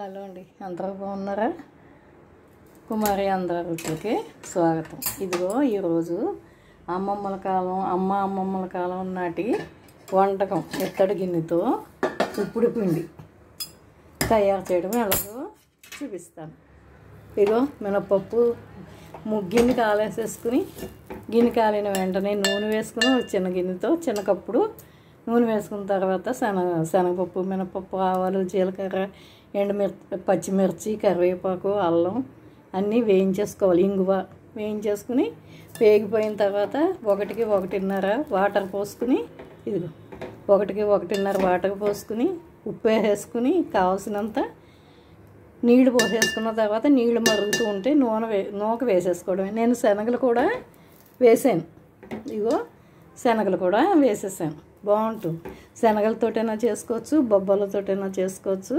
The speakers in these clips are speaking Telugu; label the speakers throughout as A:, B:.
A: హలో అండి, అందరూ బాగున్నారా? కుమారి అందరి రుచులకి స్వాగతం. ఇదిగో ఈరోజు అమ్మమ్మల కాలం నాటి వంటకం ఇత్తడి గిన్నెతో ఉప్పుడు పిండి తయారు చేయడం ఎలాగో చూపిస్తాను. ఇదిగో మినపప్పు గిన్నె కాలేసేసుకుని, గిన్నె కాలిన వెంటనే నూనె వేసుకుని చిన్న గిన్నెతో చిన్న కప్పుడు నూనె వేసుకున్న తర్వాత శనగపప్పు, మినపప్పు, ఆవాలు, జీలకర్ర, పచ్చిమిర్చి, కరివేపాకు, అల్లం అన్నీ వేయించేసుకోవాలి. ఇంగువ వేయించేసుకుని వేగిపోయిన తర్వాత 1:1.5 వాటర్ పోసుకుని, ఇదిగో 1:1.5 వాటర్ పోసుకుని ఉప్పు వేసేసుకుని కావాల్సినంత నీళ్లు పోసేసుకున్న తర్వాత నీళ్లు మరుగుతూ ఉంటే నూక వేసేసుకోవడమే. నేను శనగలు కూడా వేసాను. ఇదిగో శనగలు కూడా వేసేసాను. బాగుంటుంది. శనగలతోటైనా చేసుకోవచ్చు, బొబ్బలతోటైనా చేసుకోవచ్చు,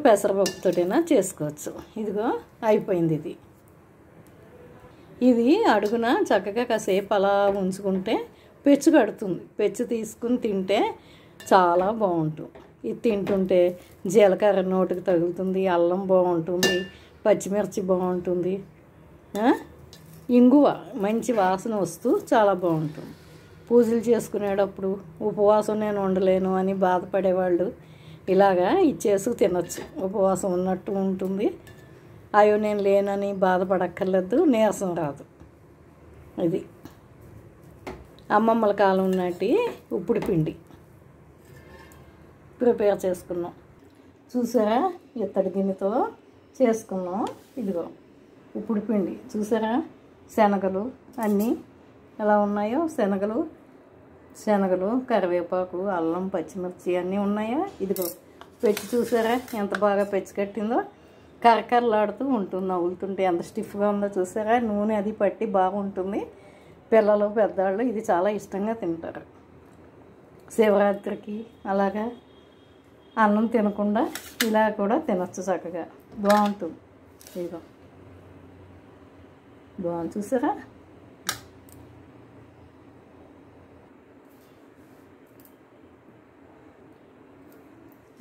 A: పెసరపప్పుతోటైనా చేసుకోవచ్చు. ఇదిగో అయిపోయింది. ఇది అడుగున చక్కగా కాసేపు అలా ఉంచుకుంటే పెచ్చు కడుతుంది. పెచ్చు తీసుకుని తింటే చాలా బాగుంటుంది. ఇది తింటుంటే జీలకర్ర నోటికి తగులుతుంది, అల్లం బాగుంటుంది, పచ్చిమిర్చి బాగుంటుంది, ఇంగువ మంచి వాసన వస్తూ చాలా బాగుంటుంది. పూజలు చేసుకునేటప్పుడు ఉపవాసం నేను ఉండలేను అని బాధపడేవాళ్ళు ఇలాగా ఇచ్చేసుకు తినచ్చు. ఉపవాసం ఉన్నట్టు ఉంటుంది. అయ్యో నేను లేనని బాధపడక్కర్లేదు, నీరసం రాదు. ఇది అమ్మమ్మల కాలం నాటి ఉప్పుడు పిండి ప్రిపేర్ చేసుకున్నాం. చూసారా, ఇత్తడి గిన్నెతో చేసుకున్నాం. ఇదిగో ఉప్పుడు పిండి చూసారా, శనగలు అన్నీ ఎలా ఉన్నాయో, శనగలు, కరివేపాకు, అల్లం, పచ్చిమిర్చి అన్నీ ఉన్నాయా. ఇదిగో పెచ్చు చూసారా ఎంత బాగా పెచ్చు కట్టిందో, కరకరలాడుతూ ఉంటుంది. నవ్వులుతుంటే ఎంత స్టిఫ్గా ఉందో చూసారా. నూనె అది పట్టి బాగుంటుంది. పిల్లలు, పెద్దవాళ్ళు ఇది చాలా ఇష్టంగా తింటారు. శివరాత్రికి అలాగా అన్నం తినకుండా ఇలా కూడా తినచ్చు చక్కగా, బాగుంటుంది. ఇదిగో బాగుంది చూసారా.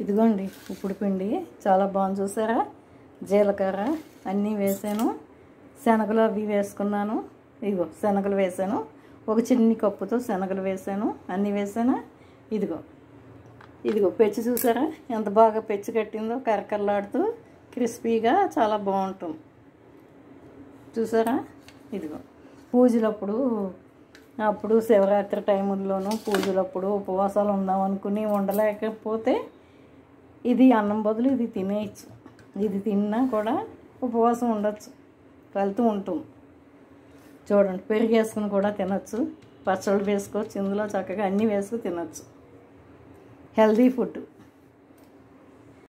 A: ఇదిగోండి ఉప్పుడు పిండి చాలా బాగుంది చూసారా. జీలకర్ర అన్నీ వేసాను, శనగలు అవి వేసుకున్నాను. ఇదిగో శనగలు వేసాను, ఒక చిన్ని కప్పుతో శనగలు వేసాను, అన్నీ వేసాను. ఇదిగో పెచ్చు చూసారా ఎంత బాగా పెచ్చు కట్టిందో, కరకరలాడుతూ క్రిస్పీగా చాలా బాగుంటుంది చూసారా. ఇదిగో అప్పుడు శివరాత్రి టైముల్లోనూ పూజలప్పుడు ఉపవాసాలు ఉందాం అనుకుని ఉండలేకపోతే ఇది అన్నం బదులు ఇది తినేయచ్చు. ఇది తిన్నా కూడా ఉపవాసం ఉండొచ్చు, వెళ్తూ ఉంటుంది. చూడండి, పెరుగు వేసుకుని కూడా తినచ్చు, పచ్చళ్ళు వేసుకోవచ్చు, ఇందులో చక్కగా అన్నీ వేసుకుని తినచ్చు. Healthy food.